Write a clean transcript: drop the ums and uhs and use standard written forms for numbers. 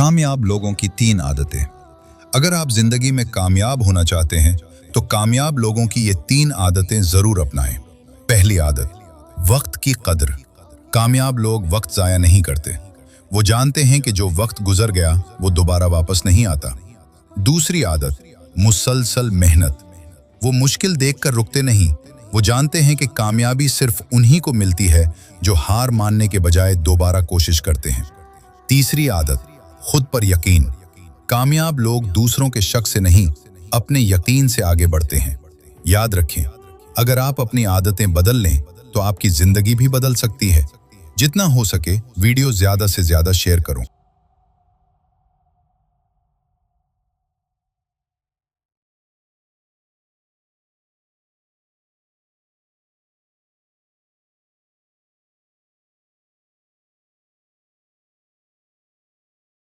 कामयाब लोगों की 3 आदतें। अगर आप जिंदगी में कामयाब होना चाहते हैं तो कामयाब लोगों की ये 3 आदतें जरूर अपनाएं। पहली आदत, वक्त की कदर। कामयाब लोग वक्त जाया नहीं करते। वो जानते हैं कि जो वक्त गुजर गया वो दोबारा वापस नहीं आता। दूसरी आदत, मुसलसल मेहनत। वो मुश्किल देखकर रुकते नहीं। वो जानते हैं कि कामयाबी सिर्फ उन्हीं को मिलती है जो हार मानने के बजाय दोबारा कोशिश करते हैं। तीसरी आदत, खुद पर यकीन। कामयाब लोग दूसरों के शक से नहीं, अपने यकीन से आगे बढ़ते हैं। याद रखें, अगर आप अपनी आदतें बदल लें तो आपकी जिंदगी भी बदल सकती है। जितना हो सके वीडियो ज्यादा से ज्यादा शेयर करो।